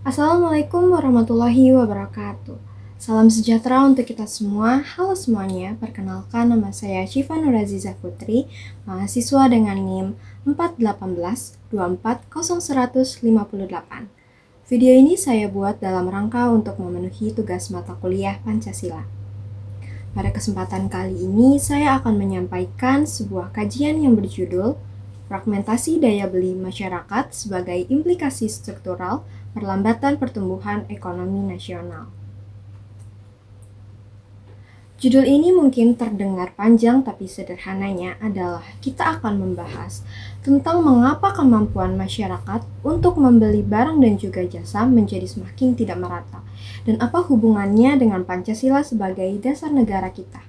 Assalamualaikum warahmatullahi wabarakatuh. Salam sejahtera untuk kita semua. Halo semuanya, perkenalkan nama saya Syifa Nuraziza Putri, mahasiswa dengan NIM 418-240-158. Video ini saya buat dalam rangka untuk memenuhi tugas mata kuliah Pancasila. Pada kesempatan kali ini, saya akan menyampaikan sebuah kajian yang berjudul Fragmentasi Daya Beli Masyarakat sebagai Implikasi Struktural Perlambatan Pertumbuhan Ekonomi Nasional. Judul ini mungkin terdengar panjang, tapi sederhananya adalah kita akan membahas tentang mengapa kemampuan masyarakat untuk membeli barang dan juga jasa menjadi semakin tidak merata, dan apa hubungannya dengan Pancasila sebagai dasar negara kita.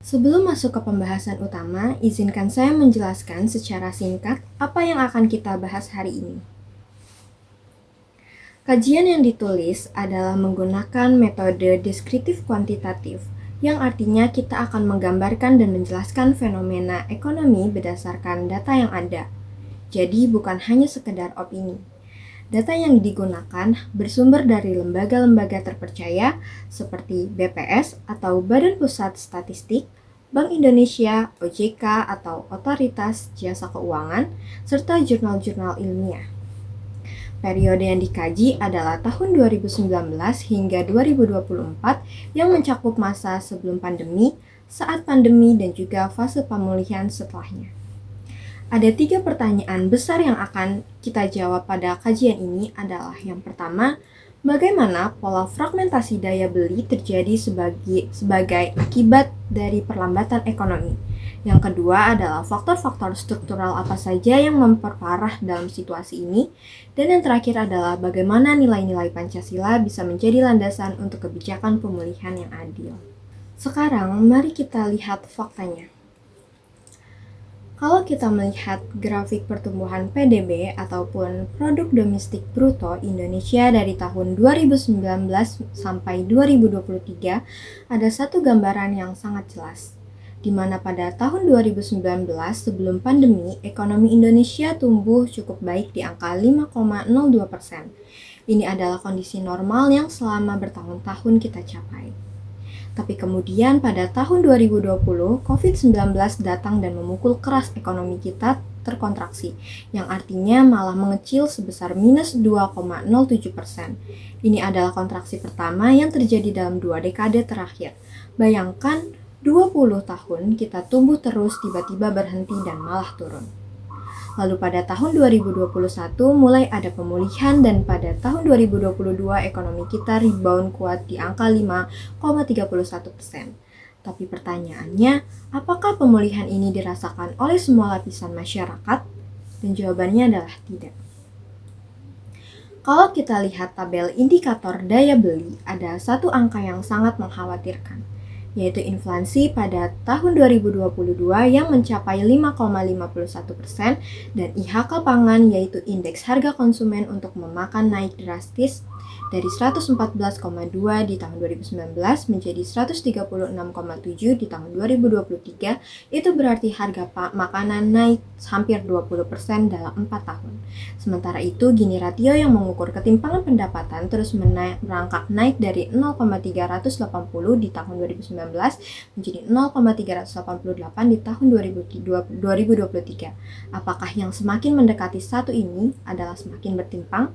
Sebelum masuk ke pembahasan utama, izinkan saya menjelaskan secara singkat apa yang akan kita bahas hari ini. Kajian yang ditulis adalah menggunakan metode deskriptif kuantitatif, yang artinya kita akan menggambarkan dan menjelaskan fenomena ekonomi berdasarkan data yang ada. Jadi bukan hanya sekedar opini. Data yang digunakan bersumber dari lembaga-lembaga terpercaya seperti BPS atau Badan Pusat Statistik, Bank Indonesia, OJK atau Otoritas Jasa Keuangan, serta jurnal-jurnal ilmiah. Periode yang dikaji adalah tahun 2019 hingga 2024 yang mencakup masa sebelum pandemi, saat pandemi, dan juga fase pemulihan setelahnya. Ada 3 pertanyaan besar yang akan kita jawab pada kajian ini adalah yang pertama, bagaimana pola fragmentasi daya beli terjadi sebagai akibat dari perlambatan ekonomi. Yang kedua adalah faktor-faktor struktural apa saja yang memperparah dalam situasi ini. Dan yang terakhir adalah bagaimana nilai-nilai Pancasila bisa menjadi landasan untuk kebijakan pemulihan yang adil. Sekarang, mari kita lihat faktanya. Kalau kita melihat grafik pertumbuhan PDB ataupun Produk Domestik Bruto Indonesia dari tahun 2019 sampai 2023, ada satu gambaran yang sangat jelas, di mana pada tahun 2019 sebelum pandemi, ekonomi Indonesia tumbuh cukup baik di angka 5,02%. Ini adalah kondisi normal yang selama bertahun-tahun kita capai. Tapi kemudian pada tahun 2020, COVID-19 datang dan memukul keras ekonomi kita terkontraksi, yang artinya malah mengecil sebesar minus 2,07%. Ini adalah kontraksi pertama yang terjadi dalam 2 dekade terakhir. Bayangkan 20 tahun kita tumbuh terus tiba-tiba berhenti dan malah turun. Lalu pada tahun 2021 mulai ada pemulihan dan pada tahun 2022 ekonomi kita rebound kuat di angka 5,31%. Tapi pertanyaannya, apakah pemulihan ini dirasakan oleh semua lapisan masyarakat? Dan jawabannya adalah tidak. Kalau kita lihat tabel indikator daya beli, ada satu angka yang sangat mengkhawatirkan, yaitu inflasi pada tahun 2022 yang mencapai 5,51% dan IHK pangan yaitu indeks harga konsumen untuk memakan naik drastis dari 114,2 di tahun 2019 menjadi 136,7 di tahun 2023. Itu berarti harga makanan naik hampir 20% dalam 4 tahun. Sementara itu, Gini ratio yang mengukur ketimpangan pendapatan terus merangkak naik dari 0,380 di tahun 2019 menjadi 0,388 di tahun 2023. Apakah yang semakin mendekati satu ini adalah semakin bertimpang?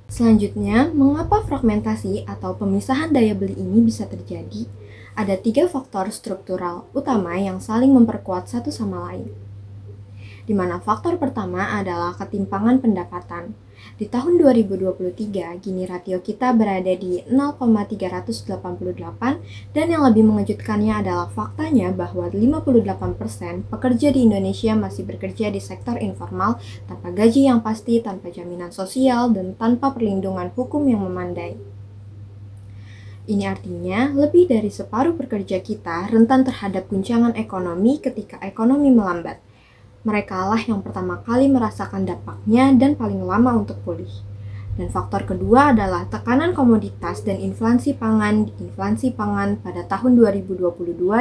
Selanjutnya, mengapa fragmentasi atau pemisahan daya beli ini bisa terjadi? Ada 3 faktor struktural utama yang saling memperkuat satu sama lain, di mana faktor pertama adalah ketimpangan pendapatan. Di tahun 2023, Gini ratio kita berada di 0,388 dan yang lebih mengejutkannya adalah faktanya bahwa 58% pekerja di Indonesia masih bekerja di sektor informal tanpa gaji yang pasti, tanpa jaminan sosial, dan tanpa perlindungan hukum yang memandai. Ini artinya lebih dari separuh pekerja kita rentan terhadap guncangan ekonomi ketika ekonomi melambat. Mereka lah yang pertama kali merasakan dampaknya dan paling lama untuk pulih. Dan faktor kedua adalah tekanan komoditas dan inflasi pangan pada tahun 2022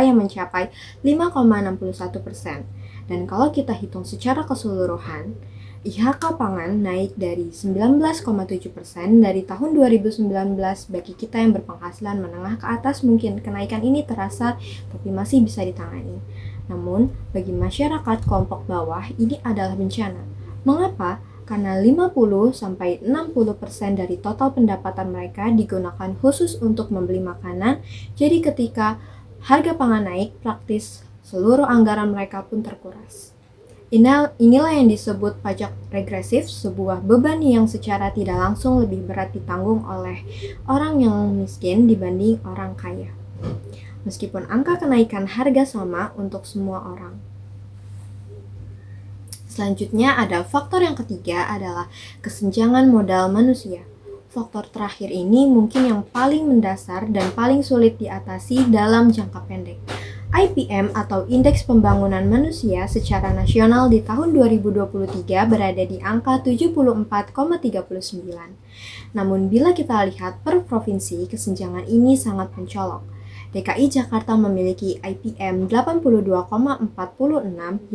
yang mencapai 5,61%. Dan kalau kita hitung secara keseluruhan, IHK pangan naik dari 19,7% dari tahun 2019 bagi kita yang berpenghasilan menengah ke atas mungkin kenaikan ini terasa tapi masih bisa ditangani. Namun, bagi masyarakat kelompok bawah ini adalah bencana. Mengapa? Karena 50-60% dari total pendapatan mereka digunakan khusus untuk membeli makanan, jadi ketika harga pangan naik, praktis seluruh anggaran mereka pun terkuras. Inilah yang disebut pajak regresif, sebuah beban yang secara tidak langsung lebih berat ditanggung oleh orang yang miskin dibanding orang kaya. Meskipun angka kenaikan harga sama untuk semua orang. Selanjutnya ada faktor yang ketiga adalah kesenjangan modal manusia. Faktor terakhir ini mungkin yang paling mendasar dan paling sulit diatasi dalam jangka pendek. IPM atau Indeks Pembangunan Manusia secara nasional di tahun 2023 berada di angka 74,39. Namun bila kita lihat per provinsi, kesenjangan ini sangat mencolok. DKI Jakarta memiliki IPM 82,46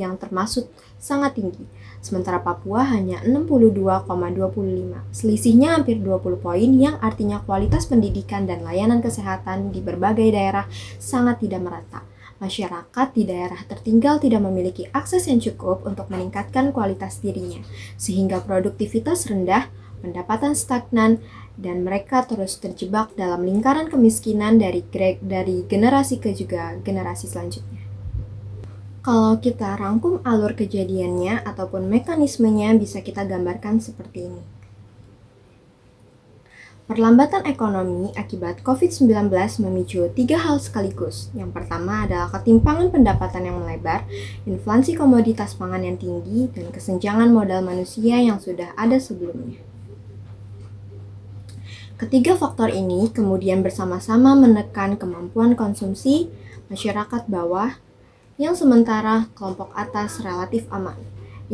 yang termasuk sangat tinggi, sementara Papua hanya 62,25. Selisihnya hampir 20 poin yang artinya kualitas pendidikan dan layanan kesehatan di berbagai daerah sangat tidak merata. Masyarakat di daerah tertinggal tidak memiliki akses yang cukup untuk meningkatkan kualitas dirinya, sehingga produktivitas rendah, pendapatan stagnan, dan mereka terus terjebak dalam lingkaran kemiskinan dari generasi ke juga generasi selanjutnya. Kalau kita rangkum alur kejadiannya ataupun mekanismenya bisa kita gambarkan seperti ini. Perlambatan ekonomi akibat COVID-19 memicu 3 hal sekaligus. Yang pertama adalah ketimpangan pendapatan yang melebar, inflasi komoditas pangan yang tinggi, dan kesenjangan modal manusia yang sudah ada sebelumnya. Ketiga faktor ini kemudian bersama-sama menekan kemampuan konsumsi masyarakat bawah, yang sementara kelompok atas relatif aman.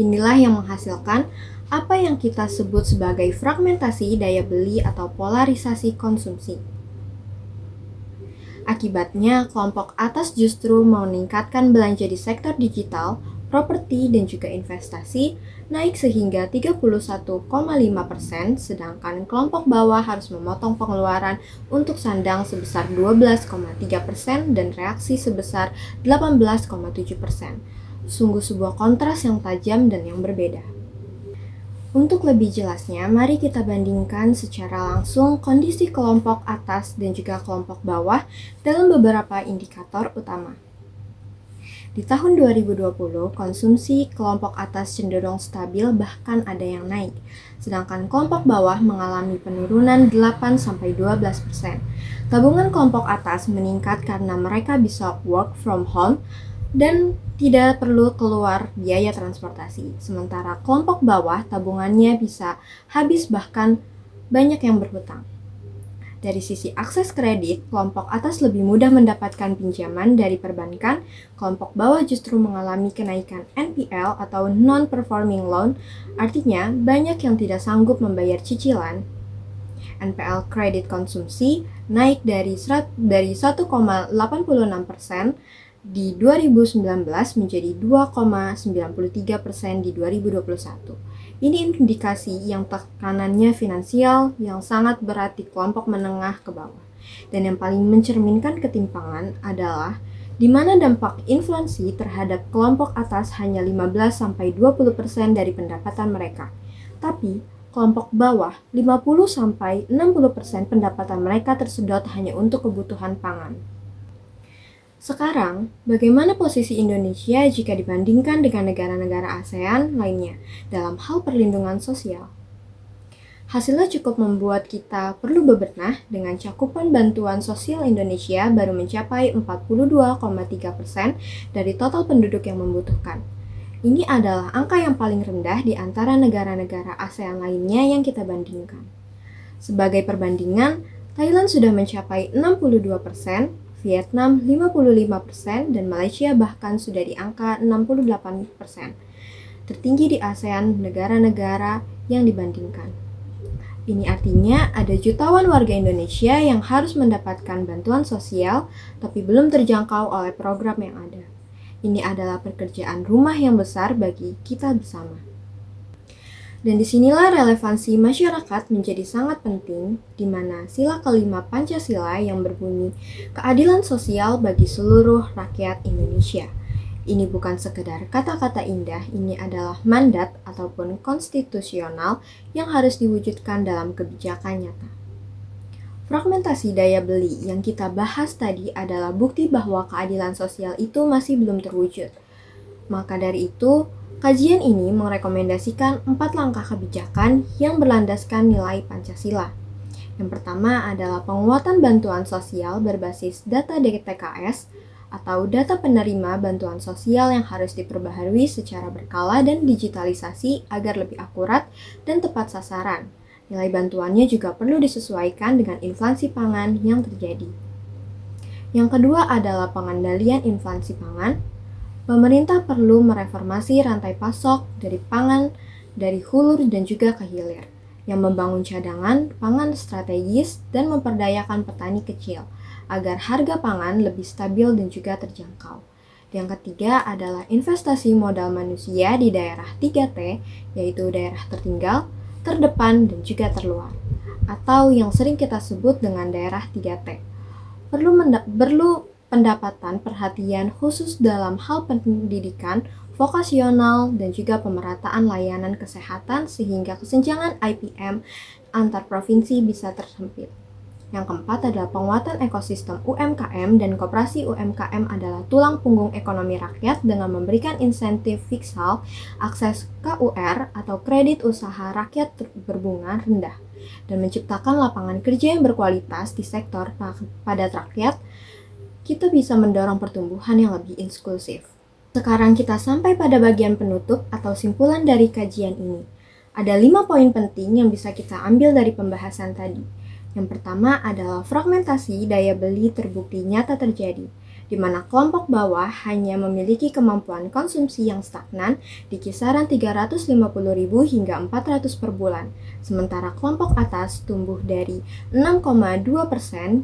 Inilah yang menghasilkan apa yang kita sebut sebagai fragmentasi daya beli atau polarisasi konsumsi. Akibatnya, kelompok atas justru meningkatkan belanja di sektor digital, properti, dan juga investasi naik sehingga 31,5%, sedangkan kelompok bawah harus memotong pengeluaran untuk sandang sebesar 12,3% dan reaksi sebesar 18,7%. Sungguh sebuah kontras yang tajam dan yang berbeda. Untuk lebih jelasnya, mari kita bandingkan secara langsung kondisi kelompok atas dan juga kelompok bawah dalam beberapa indikator utama. Di tahun 2020, konsumsi kelompok atas cenderung stabil bahkan ada yang naik, sedangkan kelompok bawah mengalami penurunan 8-12%. Tabungan kelompok atas meningkat karena mereka bisa work from home dan tidak perlu keluar biaya transportasi. Sementara kelompok bawah tabungannya bisa habis bahkan banyak yang berhutang. Dari sisi akses kredit, kelompok atas lebih mudah mendapatkan pinjaman dari perbankan, kelompok bawah justru mengalami kenaikan NPL atau non-performing loan, artinya banyak yang tidak sanggup membayar cicilan. NPL kredit konsumsi naik dari 1,86% di 2019 menjadi 2,93% di 2021. Ini indikasi yang tekanannya finansial yang sangat berat di kelompok menengah ke bawah. Dan yang paling mencerminkan ketimpangan adalah di mana dampak inflasi terhadap kelompok atas hanya 15-20% dari pendapatan mereka. Tapi kelompok bawah 50-60% pendapatan mereka tersedot hanya untuk kebutuhan pangan. Sekarang, bagaimana posisi Indonesia jika dibandingkan dengan negara-negara ASEAN lainnya dalam hal perlindungan sosial? Hasilnya cukup membuat kita perlu bebenah dengan cakupan bantuan sosial Indonesia baru mencapai 42,3% dari total penduduk yang membutuhkan. Ini adalah angka yang paling rendah di antara negara-negara ASEAN lainnya yang kita bandingkan. Sebagai perbandingan, Thailand sudah mencapai 62%, Vietnam 55%, dan Malaysia bahkan sudah di angka 68%. Tertinggi di ASEAN negara-negara yang dibandingkan. Ini artinya ada jutawan warga Indonesia yang harus mendapatkan bantuan sosial tapi belum terjangkau oleh program yang ada. Ini adalah pekerjaan rumah yang besar bagi kita bersama. Dan disinilah relevansi masyarakat menjadi sangat penting, di mana sila kelima Pancasila yang berbunyi keadilan sosial bagi seluruh rakyat Indonesia. Ini bukan sekedar kata-kata indah, ini adalah mandat ataupun konstitusional yang harus diwujudkan dalam kebijakan nyata. Fragmentasi daya beli yang kita bahas tadi adalah bukti bahwa keadilan sosial itu masih belum terwujud. Maka dari itu, kajian ini merekomendasikan 4 langkah kebijakan yang berlandaskan nilai Pancasila. Yang pertama adalah penguatan bantuan sosial berbasis data DTKS atau data penerima bantuan sosial yang harus diperbaharui secara berkala dan digitalisasi agar lebih akurat dan tepat sasaran. Nilai bantuannya juga perlu disesuaikan dengan inflasi pangan yang terjadi. Yang kedua adalah pengendalian inflasi pangan. Pemerintah perlu mereformasi rantai pasok dari pangan dari hulu dan juga ke hilir, yang membangun cadangan pangan strategis dan memperdayakan petani kecil, agar harga pangan lebih stabil dan juga terjangkau. Yang ketiga adalah investasi modal manusia di daerah 3T, yaitu daerah tertinggal, terdepan, dan juga terluar, atau yang sering kita sebut dengan daerah 3T. Perlu pendapatan perhatian khusus dalam hal pendidikan, vokasional, dan juga pemerataan layanan kesehatan sehingga kesenjangan IPM antar provinsi bisa tersempit. Yang keempat adalah penguatan ekosistem UMKM, dan koperasi UMKM adalah tulang punggung ekonomi rakyat dengan memberikan insentif fiskal, akses KUR atau kredit usaha rakyat berbunga rendah, dan menciptakan lapangan kerja yang berkualitas di sektor padat rakyat. Kita bisa mendorong pertumbuhan yang lebih inklusif. Sekarang kita sampai pada bagian penutup atau simpulan dari kajian ini. Ada 5 poin penting yang bisa kita ambil dari pembahasan tadi. Yang pertama adalah fragmentasi daya beli terbukti nyata terjadi, di mana kelompok bawah hanya memiliki kemampuan konsumsi yang stagnan di kisaran 350.000 hingga 400 per bulan, sementara kelompok atas tumbuh dari 6,2%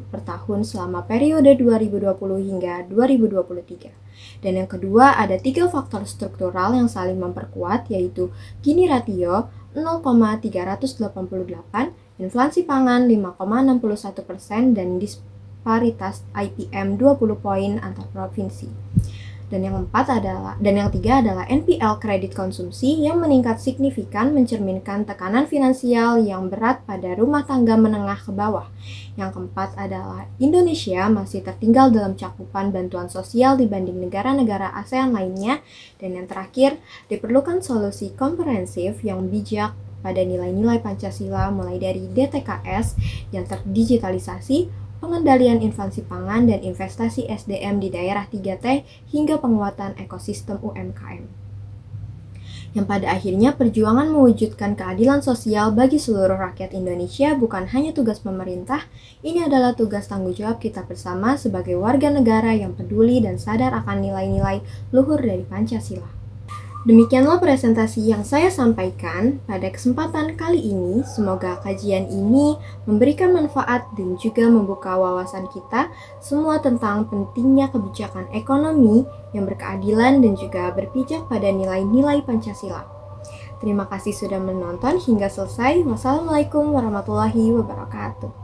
per tahun selama periode 2020 hingga 2023. Dan yang kedua, ada 3 faktor struktural yang saling memperkuat, yaitu Gini ratio 0,388, inflasi pangan 5,61%, dan disparitas IPM 20 poin antar provinsi. Dan yang ketiga adalah NPL kredit konsumsi yang meningkat signifikan, mencerminkan tekanan finansial yang berat pada rumah tangga menengah ke bawah. Yang keempat adalah Indonesia masih tertinggal dalam cakupan bantuan sosial dibanding negara-negara ASEAN lainnya. Dan yang terakhir, diperlukan solusi komprehensif yang bijak pada nilai-nilai Pancasila, mulai dari DTKS yang terdigitalisasi, pengendalian inflasi pangan, dan investasi SDM di daerah 3T, hingga penguatan ekosistem UMKM. Yang pada akhirnya perjuangan mewujudkan keadilan sosial bagi seluruh rakyat Indonesia bukan hanya tugas pemerintah, ini adalah tugas tanggung jawab kita bersama sebagai warga negara yang peduli dan sadar akan nilai-nilai luhur dari Pancasila. Demikianlah presentasi yang saya sampaikan pada kesempatan kali ini. Semoga kajian ini memberikan manfaat dan juga membuka wawasan kita semua tentang pentingnya kebijakan ekonomi yang berkeadilan dan juga berpijak pada nilai-nilai Pancasila. Terima kasih sudah menonton hingga selesai. Wassalamualaikum warahmatullahi wabarakatuh.